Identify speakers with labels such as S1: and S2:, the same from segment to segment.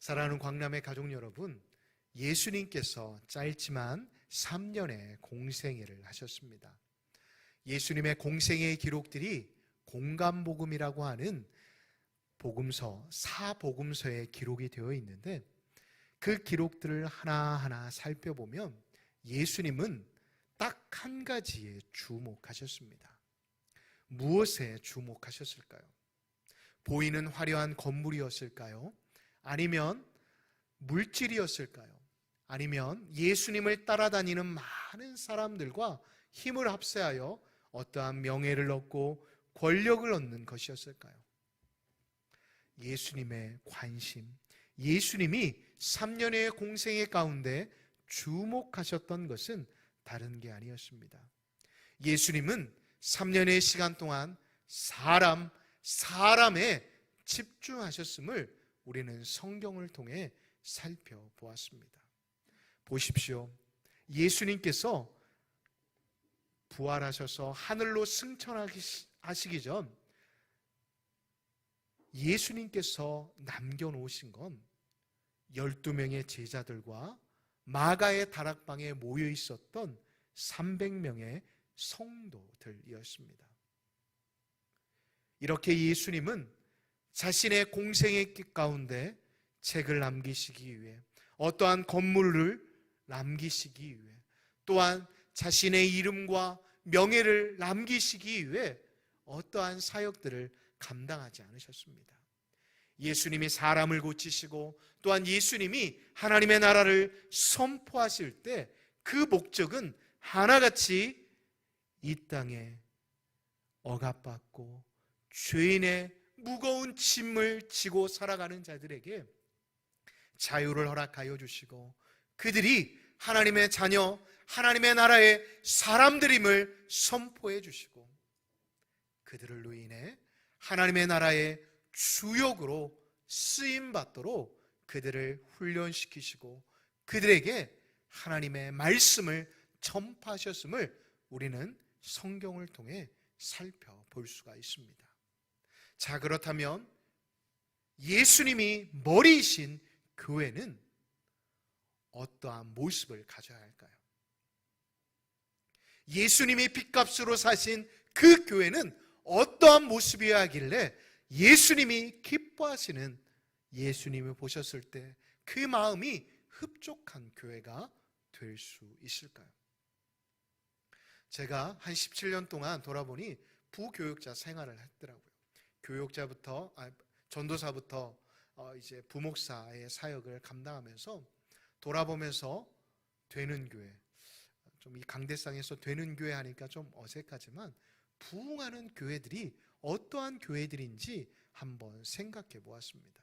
S1: 사랑하는 광남의 가족 여러분, 예수님께서 짧지만 3년의 공생애를 하셨습니다. 예수님의 공생애의 기록들이 공감복음이라고 하는 복음서, 사복음서에 기록이 되어 있는데, 그 기록들을 하나하나 살펴보면 예수님은 딱 한 가지에 주목하셨습니다. 무엇에 주목하셨을까요? 보이는 화려한 건물이었을까요? 아니면 물질이었을까요? 아니면 예수님을 따라다니는 많은 사람들과 힘을 합세하여 어떠한 명예를 얻고 권력을 얻는 것이었을까요? 예수님의 관심, 예수님이 3년의 공생애 가운데 주목하셨던 것은 다른 게 아니었습니다. 예수님은 3년의 시간 동안 사람에 집중하셨음을 우리는 성경을 통해 살펴보았습니다. 보십시오. 예수님께서 부활하셔서 하늘로 승천하시기 전 예수님께서 남겨놓으신 건 12명의 제자들과 마가의 다락방에 모여 있었던 300명의 성도들이었습니다. 이렇게 예수님은 자신의 공생의 길 가운데 책을 남기시기 위해, 어떠한 건물을 남기시기 위해, 또한 자신의 이름과 명예를 남기시기 위해 어떠한 사역들을 감당하지 않으셨습니다. 예수님이 사람을 고치시고 또한 예수님이 하나님의 나라를 선포하실 때 그 목적은 하나같이 이 땅에 억압받고 죄인의 무거운 짐을 지고 살아가는 자들에게 자유를 허락하여 주시고, 그들이 하나님의 자녀, 하나님의 나라의 사람들임을 선포해 주시고, 그들로 인해 하나님의 나라의 주역으로 쓰임받도록 그들을 훈련시키시고 그들에게 하나님의 말씀을 전파하셨음을 우리는 성경을 통해 살펴볼 수가 있습니다. 자, 그렇다면 예수님이 머리이신 교회는 어떠한 모습을 가져야 할까요? 예수님이 핏값으로 사신 그 교회는 어떠한 모습이어야 하길래 예수님이 기뻐하시는, 예수님을 보셨을 때 그 마음이 흡족한 교회가 될 수 있을까요? 제가 한 17년 동안 돌아보니 부교육자 생활을 했더라고요. 전도사부터 이제 부목사의 사역을 감당하면서 돌아보면서 되는 교회, 좀 이 강대상에서 되는 교회 하니까 좀 어색하지만 부흥하는 교회들이 어떠한 교회들인지 한번 생각해 보았습니다.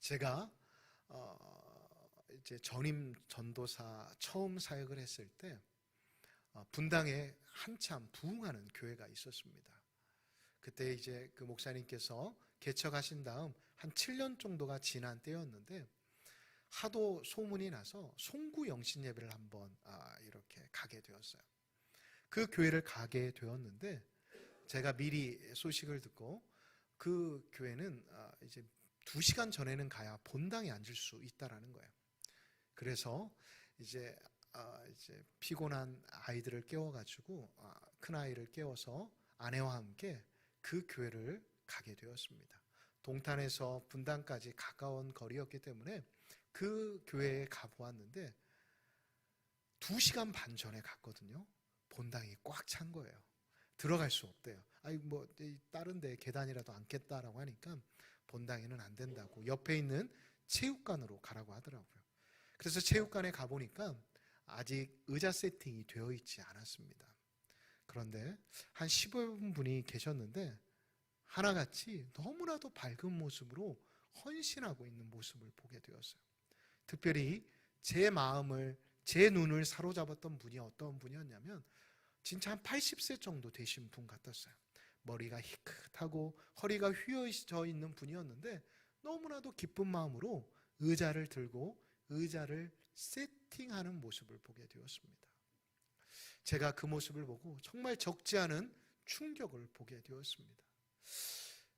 S1: 제가 이제 전임 전도사 처음 사역을 했을 때 분당에 한참 부흥하는 교회가 있었습니다. 그때 이제 그 목사님께서 개척하신 다음 한 7년 정도가 지난 때였는데 하도 소문이 나서 송구 영신 예배를 한번 이렇게 가게 되었어요. 그 교회를 가게 되었는데 제가 미리 소식을 듣고 그 교회는 이제 2시간 전에는 가야 본당에 앉을 수 있다라는 거예요. 그래서 이제 피곤한 아이들을 깨워가지고 큰 아이를 깨워서 아내와 함께 그 교회를 가게 되었습니다. 동탄에서 분당까지 가까운 거리였기 때문에 그 교회에 가보았는데 2시간 반 전에 갔거든요. 본당이 꽉 찬 거예요. 들어갈 수 없대요. 아니 뭐 다른 데 계단이라도 앉겠다라고 하니까 본당에는 안 된다고 옆에 있는 체육관으로 가라고 하더라고요. 그래서 체육관에 가보니까 아직 의자 세팅이 되어 있지 않았습니다. 그런데 한 15분이 계셨는데 하나같이 너무나도 밝은 모습으로 헌신하고 있는 모습을 보게 되었어요. 특별히 제 마음을, 제 눈을 사로잡았던 분이 어떤 분이었냐면 진짜 한 80세 정도 되신 분 같았어요. 머리가 희끗하고 허리가 휘어져 있는 분이었는데 너무나도 기쁜 마음으로 의자를 들고 의자를 세팅하는 모습을 보게 되었습니다. 제가 그 모습을 보고 정말 적지 않은 충격을 보게 되었습니다.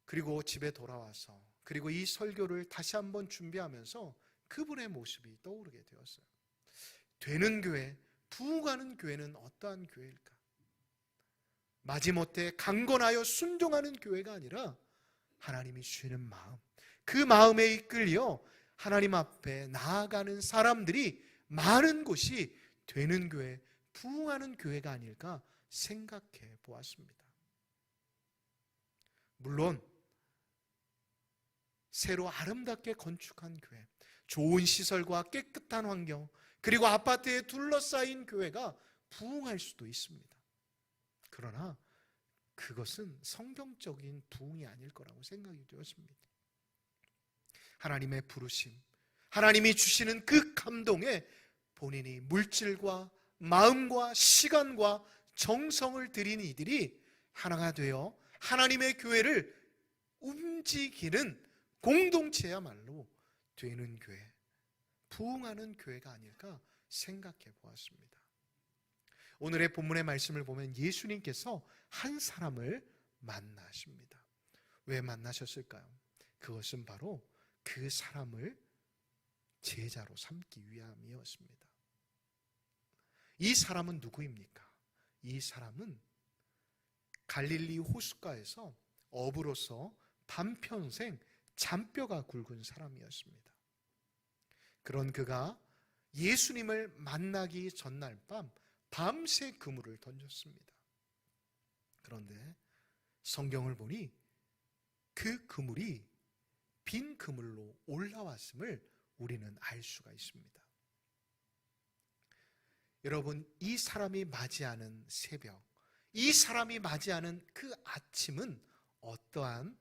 S1: 그리고 집에 돌아와서 그리고 이 설교를 다시 한번 준비하면서 그분의 모습이 떠오르게 되었어요. 되는 교회, 부흥하는 교회는 어떠한 교회일까? 마지못해 강건하여 순종하는 교회가 아니라 하나님이 주시는 마음, 그 마음에 이끌려 하나님 앞에 나아가는 사람들이 많은 곳이 되는 교회, 부흥하는 교회가 아닐까 생각해 보았습니다. 물론 새로 아름답게 건축한 교회, 좋은 시설과 깨끗한 환경, 그리고 아파트에 둘러싸인 교회가 부흥할 수도 있습니다. 그러나 그것은 성경적인 부흥이 아닐 거라고 생각이 되었습니다. 하나님의 부르심, 하나님이 주시는 그 감동에 본인이 물질과 마음과 시간과 정성을 들인 이들이 하나가 되어 하나님의 교회를 움직이는 공동체야말로 되는 교회, 부흥하는 교회가 아닐까 생각해 보았습니다. 오늘의 본문의 말씀을 보면 예수님께서 한 사람을 만나십니다. 왜 만나셨을까요? 그것은 바로 그 사람을 제자로 삼기 위함이었습니다. 이 사람은 누구입니까? 이 사람은 갈릴리 호숫가에서 어부로서 반평생 잔뼈가 굵은 사람이었습니다. 그런 그가 예수님을 만나기 전날 밤 밤새 그물을 던졌습니다. 그런데 성경을 보니 그 그물이 빈 그물로 올라왔음을 우리는 알 수가 있습니다. 여러분, 이 사람이 맞이하는 새벽, 이 사람이 맞이하는 그 아침은 어떠한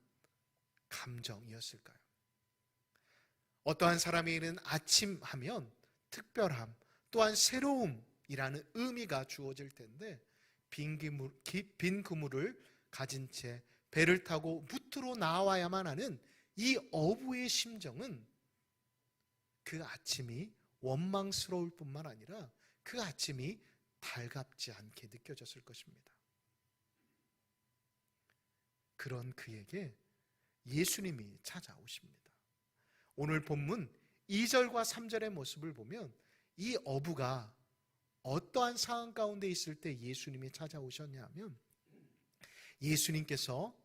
S1: 감정이었을까요? 어떠한 사람에게는 아침 하면 특별함, 또한 새로움이라는 의미가 주어질 텐데 빈 그물을 가진 채 배를 타고 무트로 나와야만 하는 이 어부의 심정은 그 아침이 원망스러울 뿐만 아니라 그 아침이 달갑지 않게 느껴졌을 것입니다. 그런 그에게 예수님이 찾아오십니다. 오늘 본문 2절과 3절의 모습을 보면 이 어부가 어떠한 상황 가운데 있을 때 예수님이 찾아오셨냐 하면, 예수님께서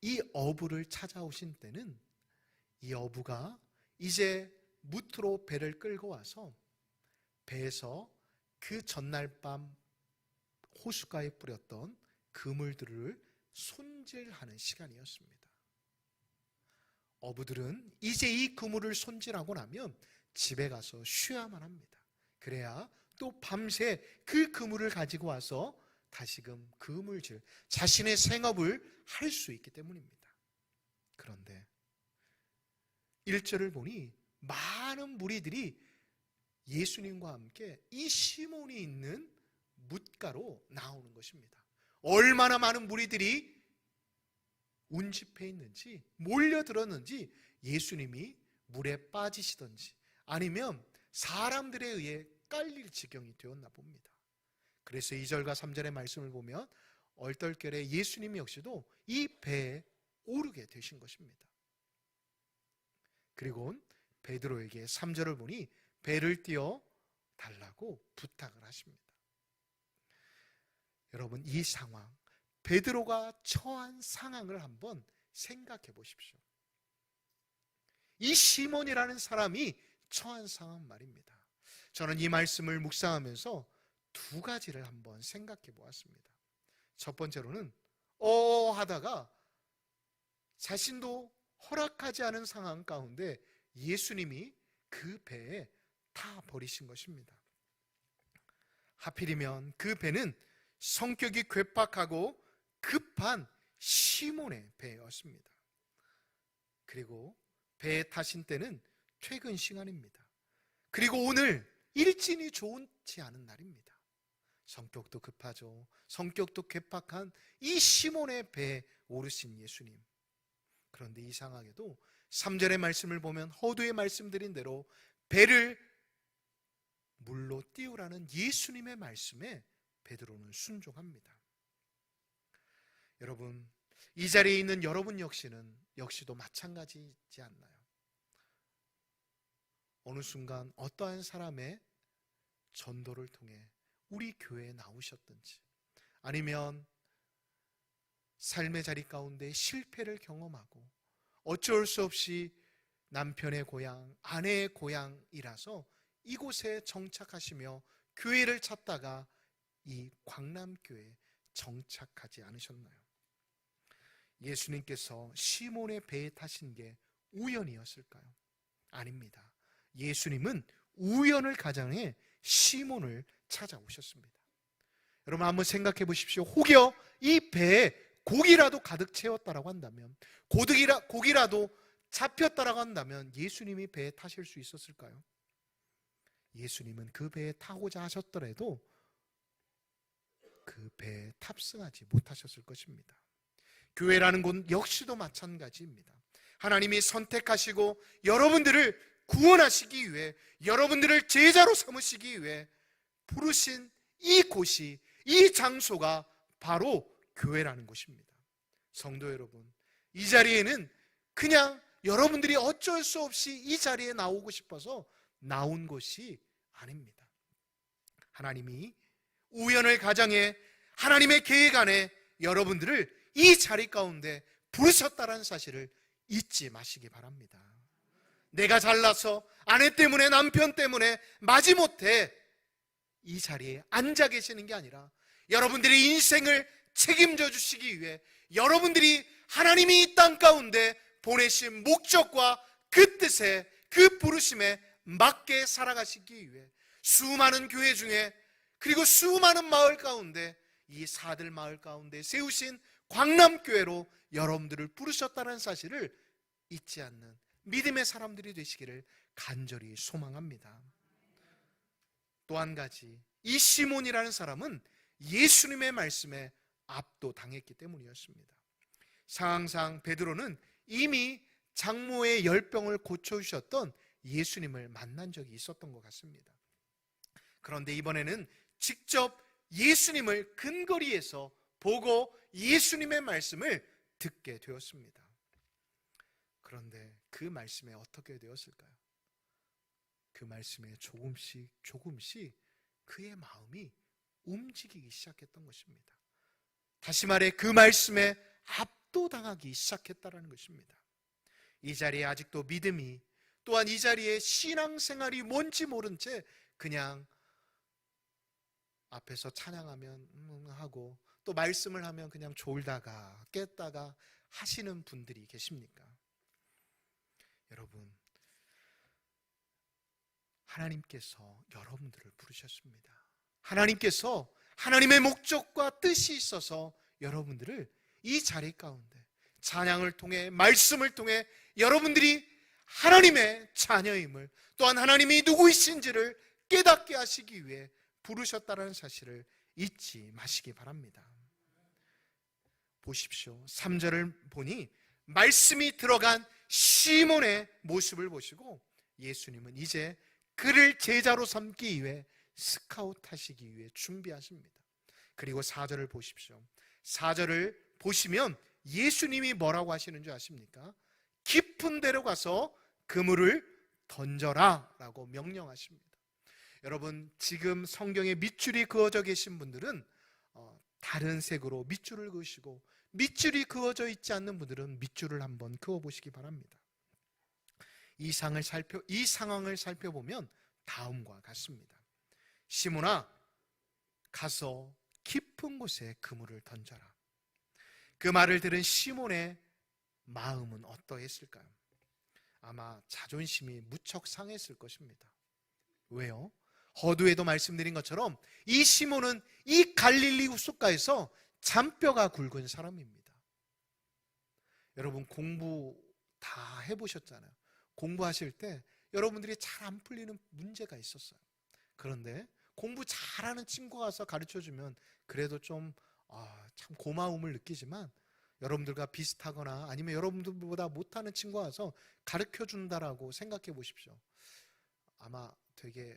S1: 이 어부를 찾아오신 때는 이 어부가 이제 무트로 배를 끌고 와서 배에서 그 전날 밤 호숫가에 뿌렸던 그물들을 손질하는 시간이었습니다. 어부들은 이제 이 그물을 손질하고 나면 집에 가서 쉬어야만 합니다. 그래야 또 밤새 그 그물을 가지고 와서 다시금 그물질, 자신의 생업을 할 수 있기 때문입니다. 그런데 1절을 보니 많은 무리들이 예수님과 함께 이 시몬이 있는 뭇가로 나오는 것입니다. 얼마나 많은 무리들이 운집해 있는지, 몰려들었는지, 예수님이 물에 빠지시던지 아니면 사람들에 의해 깔릴 지경이 되었나 봅니다. 그래서 2절과 3절의 말씀을 보면 얼떨결에 예수님 역시도 이 배에 오르게 되신 것입니다. 그리고 베드로에게 3절을 보니 배를 띄워 달라고 부탁을 하십니다. 여러분, 이 상황, 베드로가 처한 상황을 한번 생각해 보십시오. 이 시몬이라는 사람이 처한 상황 말입니다. 저는 이 말씀을 묵상하면서 두 가지를 한번 생각해 보았습니다. 첫 번째로는 하다가 자신도 허락하지 않은 상황 가운데 예수님이 그 배에 타 버리신 것입니다. 하필이면 그 배는 성격이 괴팍하고 급한 시몬의 배였습니다. 그리고 배에 타신 때는 퇴근 시간입니다. 그리고 오늘 일진이 좋지 않은 날입니다. 성격도 급하죠. 성격도 괴팍한 이 시몬의 배에 오르신 예수님. 그런데 이상하게도 3절의 말씀을 보면 허두에 말씀드린 대로 배를 물로 띄우라는 예수님의 말씀에 베드로는 순종합니다. 여러분, 이 자리에 있는 여러분 역시도 마찬가지지 않나요? 어느 순간 어떠한 사람의 전도를 통해 우리 교회에 나오셨든지, 아니면 삶의 자리 가운데 실패를 경험하고 어쩔 수 없이 남편의 고향, 아내의 고향이라서 이곳에 정착하시며 교회를 찾다가 이 광남교회에 정착하지 않으셨나요? 예수님께서 시몬의 배에 타신 게 우연이었을까요? 아닙니다. 예수님은 우연을 가장해 시몬을 찾아오셨습니다. 여러분 한번 생각해 보십시오. 혹여 이 배에 고기라도 가득 채웠다라고 한다면, 고기라도 잡혔다라고 한다면 예수님이 배에 타실 수 있었을까요? 예수님은 그 배에 타고자 하셨더라도 그 배에 탑승하지 못하셨을 것입니다. 교회라는 곳 역시도 마찬가지입니다. 하나님이 선택하시고 여러분들을 구원하시기 위해, 여러분들을 제자로 삼으시기 위해 부르신 이 곳이, 이 장소가 바로 교회라는 곳입니다. 성도 여러분, 이 자리에는 그냥 여러분들이 어쩔 수 없이 이 자리에 나오고 싶어서 나온 것이 아닙니다. 하나님이 우연을 가장해 하나님의 계획 안에 여러분들을 이 자리 가운데 부르셨다는 사실을 잊지 마시기 바랍니다. 내가 잘나서 아내 때문에, 남편 때문에 마지못해 이 자리에 앉아 계시는 게 아니라 여러분들의 인생을 책임져 주시기 위해, 여러분들이 하나님이 이 땅 가운데 보내신 목적과 그 뜻에, 그 부르심에 맞게 살아가시기 위해 수많은 교회 중에, 그리고 수많은 마을 가운데, 이 사들 마을 가운데 세우신 광남교회로 여러분들을 부르셨다는 사실을 잊지 않는 믿음의 사람들이 되시기를 간절히 소망합니다. 또 한 가지, 이 시몬이라는 사람은 예수님의 말씀에 압도당했기 때문이었습니다. 상황상 베드로는 이미 장모의 열병을 고쳐주셨던 예수님을 만난 적이 있었던 것 같습니다. 그런데 이번에는 직접 예수님을 근거리에서 보고 예수님의 말씀을 듣게 되었습니다. 그런데 그 말씀에 어떻게 되었을까요? 그 말씀에 조금씩 그의 마음이 움직이기 시작했던 것입니다. 다시 말해 그 말씀에 압도당하기 시작했다는 것입니다. 이 자리에 아직도 믿음이, 또한 이 자리에 신앙생활이 뭔지 모른 채 그냥 앞에서 찬양하면 하고 또 말씀을 하면 그냥 졸다가 깼다가 하시는 분들이 계십니까? 여러분, 하나님께서 여러분들을 부르셨습니다. 하나님께서 하나님의 목적과 뜻이 있어서 여러분들을 이 자리 가운데 찬양을 통해, 말씀을 통해 여러분들이 하나님의 자녀임을, 또한 하나님이 누구이신지를 깨닫게 하시기 위해 부르셨다는 사실을 잊지 마시기 바랍니다. 보십시오. 3절을 보니 말씀이 들어간 시몬의 모습을 보시고 예수님은 이제 그를 제자로 삼기 위해 스카웃하시기 위해 준비하십니다. 그리고 4절을 보십시오. 4절을 보시면 예수님이 뭐라고 하시는 줄 아십니까? 깊은 데로 가서 그물을 던져라 라고 명령하십니다. 여러분, 지금 성경에 밑줄이 그어져 계신 분들은 다른 색으로 밑줄을 그으시고, 밑줄이 그어져 있지 않는 분들은 밑줄을 한번 그어보시기 바랍니다. 이 상황을 살펴보면 다음과 같습니다. 시몬아, 가서 깊은 곳에 그물을 던져라. 그 말을 들은 시몬의 마음은 어떠했을까요? 아마 자존심이 무척 상했을 것입니다. 왜요? 허두에도 말씀드린 것처럼 이 시몬은 이 갈릴리 숲가에서 잔뼈가 굵은 사람입니다. 여러분, 공부 다 해보셨잖아요. 공부하실 때 여러분들이 잘 안 풀리는 문제가 있었어요. 그런데 공부 잘하는 친구가 와서 가르쳐주면 그래도 좀 참 고마움을 느끼지만, 여러분들과 비슷하거나 아니면 여러분들보다 못하는 친구가 와서 가르쳐준다라고 생각해 보십시오. 아마 되게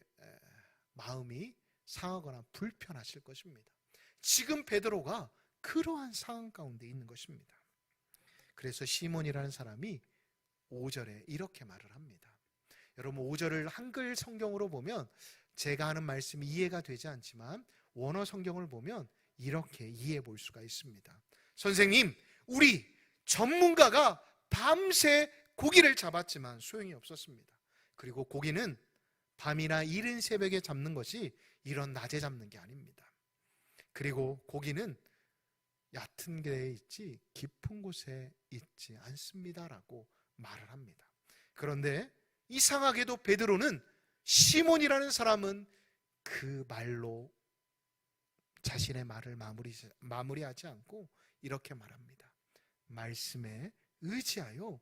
S1: 마음이 상하거나 불편하실 것입니다. 지금 베드로가 그러한 상황 가운데 있는 것입니다. 그래서 시몬이라는 사람이 5절에 이렇게 말을 합니다. 여러분 5절을 한글 성경으로 보면 제가 하는 말씀이 이해가 되지 않지만 원어 성경을 보면 이렇게 이해해 볼 수가 있습니다. 선생님, 우리 전문가가 밤새 고기를 잡았지만 소용이 없었습니다. 그리고 고기는 밤이나 이른 새벽에 잡는 것이 이런 낮에 잡는 게 아닙니다. 그리고 고기는 얕은 데에 있지 깊은 곳에 있지 않습니다라고 말을 합니다. 그런데 이상하게도 베드로는 시몬이라는 사람은 그 말로 자신의 말을 마무리하지 않고 이렇게 말합니다. 말씀에 의지하여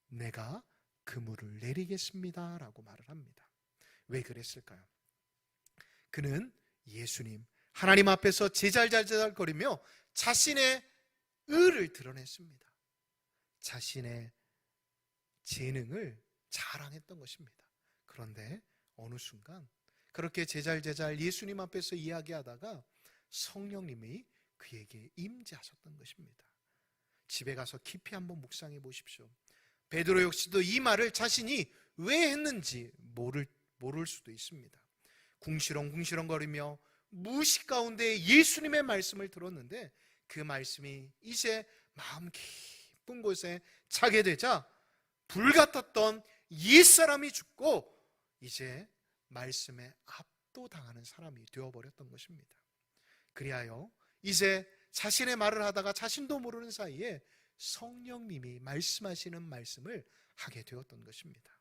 S1: 내가 그물을 내리겠습니다 라고 말을 합니다. 왜 그랬을까요? 그는 예수님, 하나님 앞에서 제잘제잘거리며 자신의 의를 드러냈습니다. 자신의 재능을 자랑했던 것입니다. 그런데 어느 순간 그렇게 제잘제잘 예수님 앞에서 이야기하다가 성령님이 그에게 임재하셨던 것입니다. 집에 가서 깊이 한번 묵상해 보십시오. 베드로 역시도 이 말을 자신이 왜 했는지 모를 수도 있습니다. 궁시렁궁시렁거리며 무식 가운데 예수님의 말씀을 들었는데 그 말씀이 이제 마음 깊은 곳에 차게 되자 불같았던 옛사람이 죽고 이제 말씀에 압도당하는 사람이 되어버렸던 것입니다. 그리하여 이제 자신의 말을 하다가 자신도 모르는 사이에 성령님이 말씀하시는 말씀을 하게 되었던 것입니다.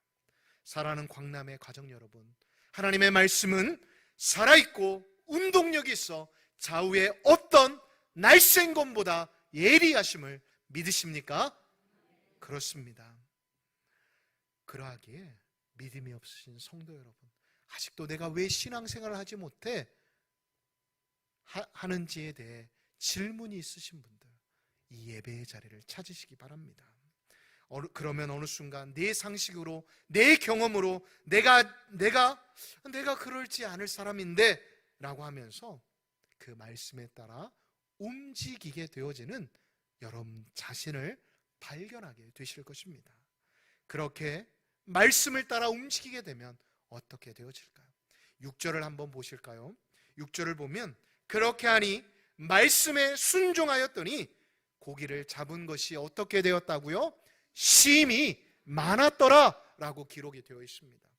S1: 사랑하는 광남의 가정 여러분, 하나님의 말씀은 살아있고 운동력이 있어 좌우의 어떤 날쌘검보다 예리하심을 믿으십니까? 그렇습니다. 그러하기에 믿음이 없으신 성도 여러분, 아직도 내가 왜 신앙생활을 하지 못해 하는지에 대해 질문이 있으신 분들, 이 예배의 자리를 찾으시기 바랍니다. 그러면 어느 순간 내 상식으로, 내 경험으로 내가 그럴지 않을 사람인데 라고 하면서 그 말씀에 따라 움직이게 되어지는 여러분 자신을 발견하게 되실 것입니다. 그렇게 말씀을 따라 움직이게 되면 어떻게 되어질까요? 6절을 한번 보실까요? 6절을 보면 그렇게 하니 말씀에 순종하였더니 고기를 잡은 것이 어떻게 되었다고요? 심이 많았더라 라고 기록이 되어 있습니다.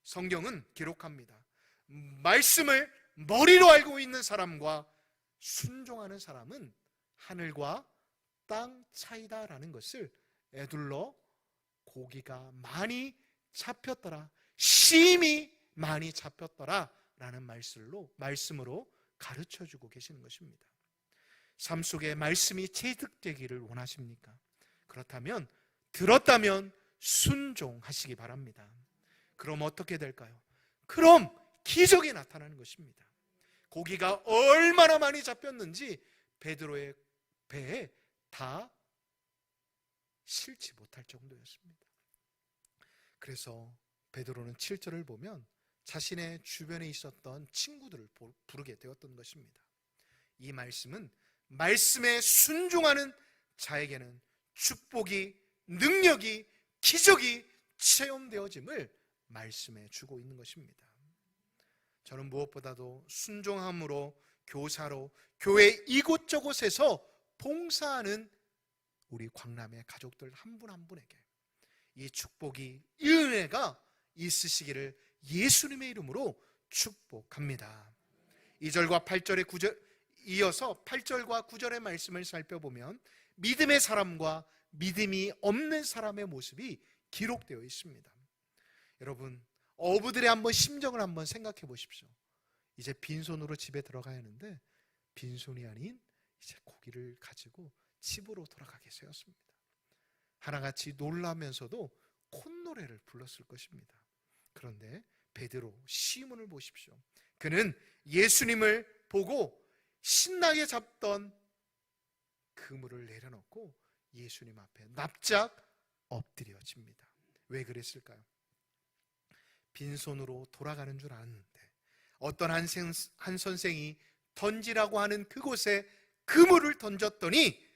S1: 성경은 기록합니다. 말씀을 머리로 알고 있는 사람과 순종하는 사람은 하늘과 땅 차이다라는 것을 에둘러 고기가 많이 잡혔더라, 심이 많이 잡혔더라 라는 말씀으로 가르쳐주고 계시는 것입니다. 삶 속에 말씀이 체득되기를 원하십니까? 그렇다면 들었다면 순종하시기 바랍니다. 그럼 어떻게 될까요? 그럼 기적이 나타나는 것입니다. 고기가 얼마나 많이 잡혔는지 베드로의 배에 다 실지 못할 정도였습니다. 그래서 베드로는 7절을 보면 자신의 주변에 있었던 친구들을 부르게 되었던 것입니다. 이 말씀은 말씀에 순종하는 자에게는 축복이, 능력이, 기적이 체험되어짐을 말씀해 주고 있는 것입니다. 저는 무엇보다도 순종함으로 교사로 교회 이곳저곳에서 봉사하는 우리 광남의 가족들 한 분 한 분에게 이 축복이, 이 은혜가 있으시기를 예수님의 이름으로 축복합니다. 2절과 8절의 9절 이어서 8절과 9절의 말씀을 살펴보면 믿음의 사람과 믿음이 없는 사람의 모습이 기록되어 있습니다. 여러분, 어부들의 한번 심정을 한번 생각해 보십시오. 이제 빈손으로 집에 들어가야 하는데 빈손이 아닌 이제 고기를 가지고 집으로 돌아가게 되었습니다. 하나같이 놀라면서도 콧노래를 불렀을 것입니다. 그런데 베드로, 시몬을 보십시오. 그는 예수님을 보고 신나게 잡던 그물을 내려놓고 예수님 앞에 납작 엎드려집니다. 왜 그랬을까요? 빈손으로 돌아가는 줄 아는데 어떤 한 선생이 던지라고 하는 그곳에 그물을 던졌더니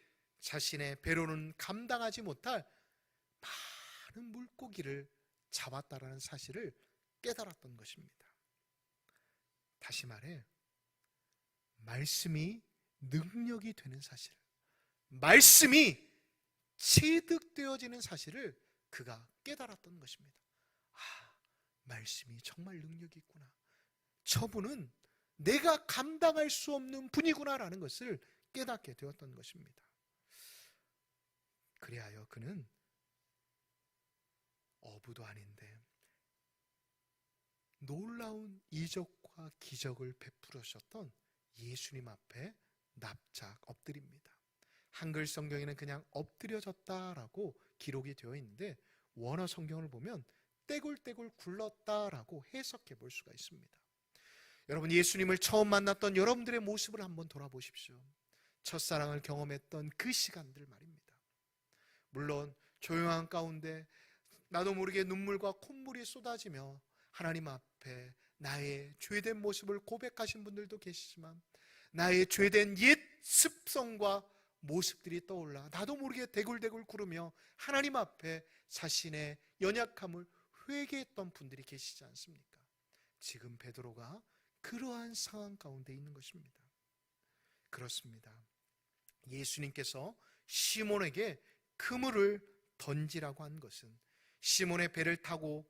S1: 자신의 배로는 감당하지 못할 많은 물고기를 잡았다라는 사실을 깨달았던 것입니다. 다시 말해, 말씀이 능력이 되는 사실, 말씀이 체득되어지는 사실을 그가 깨달았던 것입니다. 말씀이 정말 능력이 있구나. 저분은 내가 감당할 수 없는 분이구나라는 것을 깨닫게 되었던 것입니다. 그리하여 그는 어부도 아닌데 놀라운 이적과 기적을 베풀으셨던 예수님 앞에 납작 엎드립니다. 한글 성경에는 그냥 엎드려졌다라고 기록이 되어 있는데 원어 성경을 보면 떼굴떼굴 굴렀다라고 해석해 볼 수가 있습니다. 여러분, 예수님을 처음 만났던 여러분들의 모습을 한번 돌아보십시오. 첫사랑을 경험했던 그 시간들 말입니다. 물론 조용한 가운데 나도 모르게 눈물과 콧물이 쏟아지며 하나님 앞에 나의 죄된 모습을 고백하신 분들도 계시지만, 나의 죄된 옛 습성과 모습들이 떠올라 나도 모르게 대굴대굴 구르며 하나님 앞에 자신의 연약함을 회개했던 분들이 계시지 않습니까? 지금 베드로가 그러한 상황 가운데 있는 것입니다. 그렇습니다. 예수님께서 시몬에게 그물을 던지라고 한 것은 시몬의 배를 타고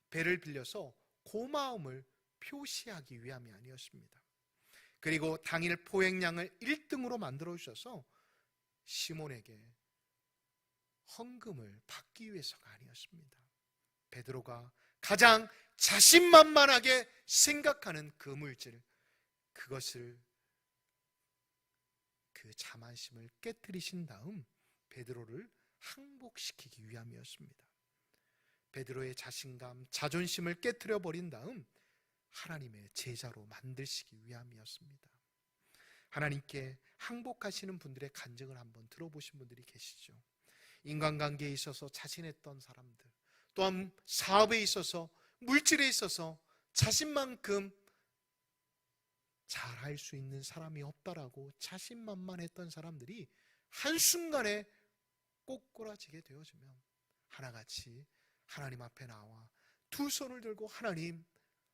S1: 배를 빌려서 고마움을 표시하기 위함이 아니었습니다. 그리고 당일 포획량을 1등으로 만들어 주셔서 시몬에게 헌금을 받기 위해서가 아니었습니다. 베드로가 가장 자신만만하게 생각하는 그 물질, 그것을, 그 자만심을 깨뜨리신 다음 베드로를 항복시키기 위함이었습니다. 베드로의 자신감, 자존심을 깨뜨려 버린 다음 하나님의 제자로 만드시기 위함이었습니다. 하나님께 항복하시는 분들의 간증을 한번 들어보신 분들이 계시죠. 인간관계에 있어서 자신했던 사람들, 또한 사업에 있어서, 물질에 있어서 자신만큼 잘할 수 있는 사람이 없다라고 자신만만했던 사람들이 한순간에 꼬꾸라지게 되어지면 하나같이 하나님 앞에 나와 두 손을 들고 하나님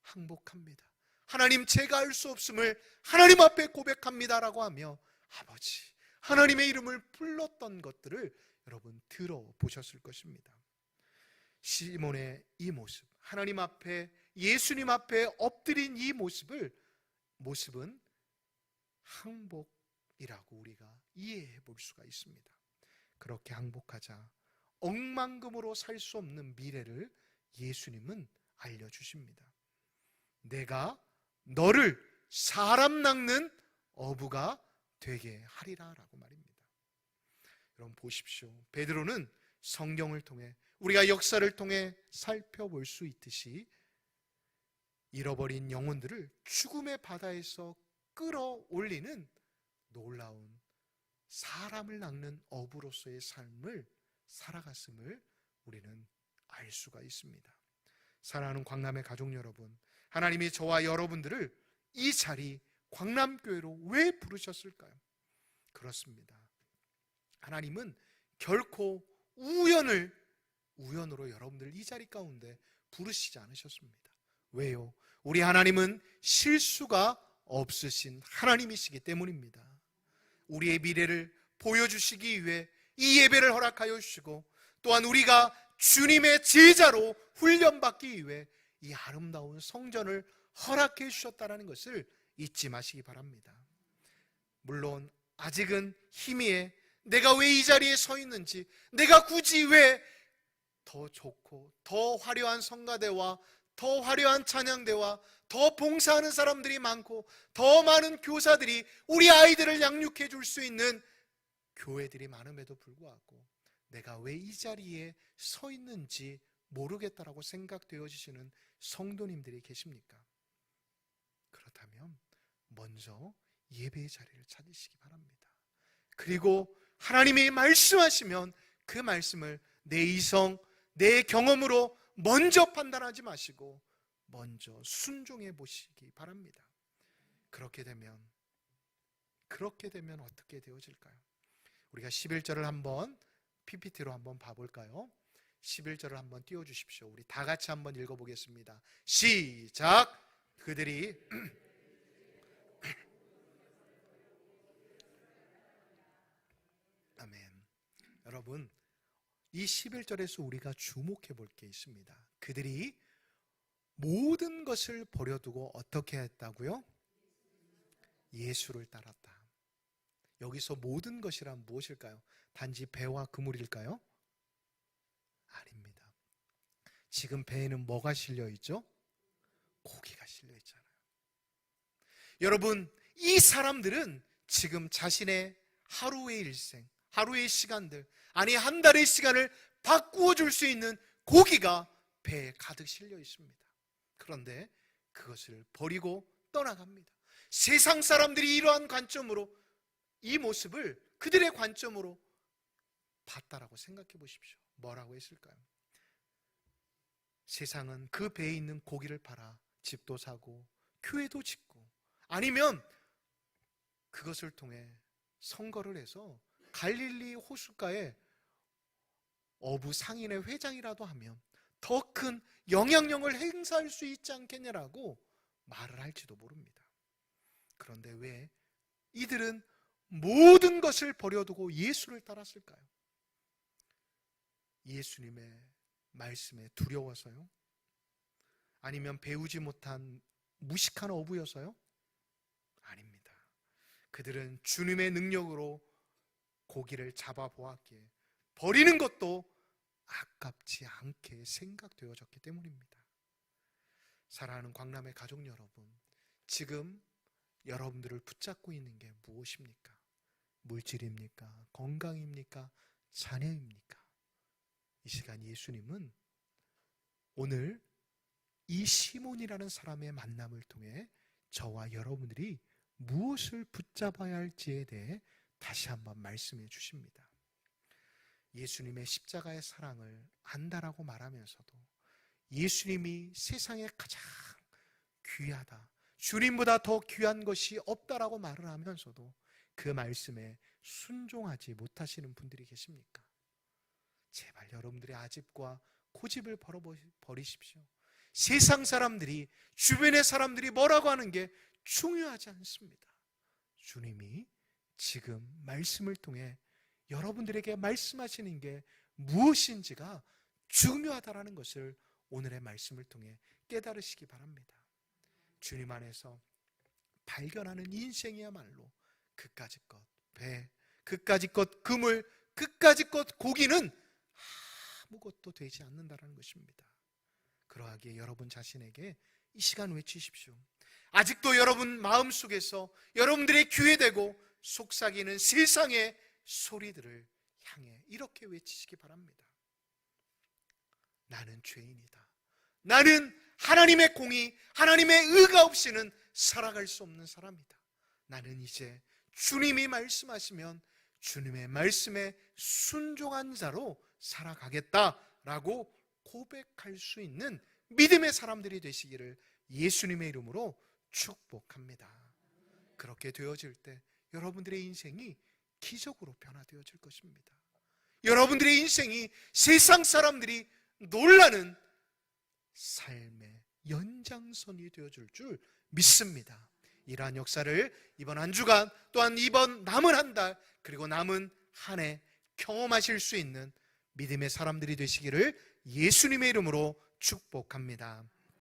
S1: 항복합니다, 하나님 제가 할 수 없음을 하나님 앞에 고백합니다라고 하며 아버지 하나님의 이름을 불렀던 것들을 여러분 들어보셨을 것입니다. 시몬의 이 모습, 하나님 앞에, 예수님 앞에 엎드린 이 모습은 항복이라고 우리가 이해해 볼 수가 있습니다. 그렇게 항복하자 억만금으로 살 수 없는 미래를 예수님은 알려주십니다. 내가 너를 사람 낚는 어부가 되게 하리라 라고 말입니다. 여러분 보십시오. 베드로는 성경을 통해, 우리가 역사를 통해 살펴볼 수 있듯이 잃어버린 영혼들을 죽음의 바다에서 끌어올리는 놀라운 사람을 낚는 어부로서의 삶을 살아갔음을 우리는 알 수가 있습니다. 사랑하는 광남의 가족 여러분, 하나님이 저와 여러분들을 이 자리 광남교회로 왜 부르셨을까요? 그렇습니다. 하나님은 결코 우연으로 여러분들 이 자리 가운데 부르시지 않으셨습니다. 왜요? 우리 하나님은 실수가 없으신 하나님이시기 때문입니다. 우리의 미래를 보여주시기 위해 이 예배를 허락하여 주시고, 또한 우리가 주님의 제자로 훈련받기 위해 이 아름다운 성전을 허락해 주셨다는 것을 잊지 마시기 바랍니다. 물론 아직은 희미해 내가 왜 이 자리에 서 있는지, 내가 굳이 왜 더 좋고 더 화려한 성가대와 더 화려한 찬양대와 더 봉사하는 사람들이 많고 더 많은 교사들이 우리 아이들을 양육해 줄 수 있는 교회들이 많음에도 불구하고 내가 왜 이 자리에 서 있는지 모르겠다라고 생각되어지시는 성도님들이 계십니까? 그렇다면 먼저 예배의 자리를 찾으시기 바랍니다. 그리고 하나님이 말씀하시면 그 말씀을 내 이성, 내 경험으로 먼저 판단하지 마시고 먼저 순종해 보시기 바랍니다. 그렇게 되면 어떻게 되어질까요? 우리가 11절을 한번 PPT로 한번 봐볼까요? 11절을 한번 띄워주십시오. 우리 다 같이 한번 읽어보겠습니다. 시작! 그들이 아멘. 여러분, 이 11절에서 우리가 주목해 볼 게 있습니다. 그들이 모든 것을 버려두고 어떻게 했다고요? 예수를 따랐다. 여기서 모든 것이란 무엇일까요? 단지 배와 그물일까요? 아닙니다. 지금 배에는 뭐가 실려 있죠? 고기가 실려 있잖아요. 여러분, 이 사람들은 지금 자신의 하루의 일생, 하루의 시간들, 아니 한 달의 시간을 바꾸어 줄 수 있는 고기가 배에 가득 실려 있습니다. 그런데 그것을 버리고 떠나갑니다. 세상 사람들이 이러한 관점으로 이 모습을 그들의 관점으로 봤다라고 생각해 보십시오. 뭐라고 했을까요? 세상은 그 배에 있는 고기를 팔아 집도 사고 교회도 짓고, 아니면 그것을 통해 선거를 해서 갈릴리 호숫가에 어부 상인의 회장이라도 하면 더 큰 영향력을 행사할 수 있지 않겠냐라고 말을 할지도 모릅니다. 그런데 왜 이들은 모든 것을 버려두고 예수를 따랐을까요? 예수님의 말씀에 두려워서요? 아니면 배우지 못한 무식한 어부여서요? 아닙니다. 그들은 주님의 능력으로 고기를 잡아보았기에 버리는 것도 아깝지 않게 생각되어졌기 때문입니다. 사랑하는 광남의 가족 여러분, 지금 여러분들을 붙잡고 있는 게 무엇입니까? 물질입니까? 건강입니까? 자녀입니까? 이 시간 예수님은 오늘 이 시몬이라는 사람의 만남을 통해 저와 여러분들이 무엇을 붙잡아야 할지에 대해 다시 한번 말씀해 주십니다. 예수님의 십자가의 사랑을 안다라고 말하면서도 예수님이 세상에 가장 귀하다, 주님보다 더 귀한 것이 없다라고 말을 하면서도 그 말씀에 순종하지 못하시는 분들이 계십니까? 제발 여러분들의 아집과 고집을 버리십시오. 세상 사람들이, 주변의 사람들이 뭐라고 하는 게 중요하지 않습니다. 주님이 지금 말씀을 통해 여러분들에게 말씀하시는 게 무엇인지가 중요하다라는 것을 오늘의 말씀을 통해 깨달으시기 바랍니다. 주님 안에서 발견하는 인생이야말로 그까짓 것 배, 그까짓 것 그물, 그까짓 것 고기는 아무것도 되지 않는다는 것입니다. 그러하기에 여러분 자신에게 이 시간 외치십시오. 아직도 여러분 마음속에서 여러분들의 귀에 대고 속삭이는 세상의 소리들을 향해 이렇게 외치시기 바랍니다. 나는 죄인이다. 나는 하나님의 공의, 하나님의 의가 없이는 살아갈 수 없는 사람이다. 나는 이제 주님이 말씀하시면 주님의 말씀에 순종한 자로 살아가겠다라고 고백할 수 있는 믿음의 사람들이 되시기를 예수님의 이름으로 축복합니다. 그렇게 되어질 때 여러분들의 인생이 기적으로 변화되어질 것입니다. 여러분들의 인생이 세상 사람들이 놀라는 삶의 연장선이 되어줄 줄 믿습니다. 이러한 역사를 이번 한 주간, 또한 이번 남은 한 달, 그리고 남은 한 해 경험하실 수 있는 믿음의 사람들이 되시기를 예수님의 이름으로 축복합니다.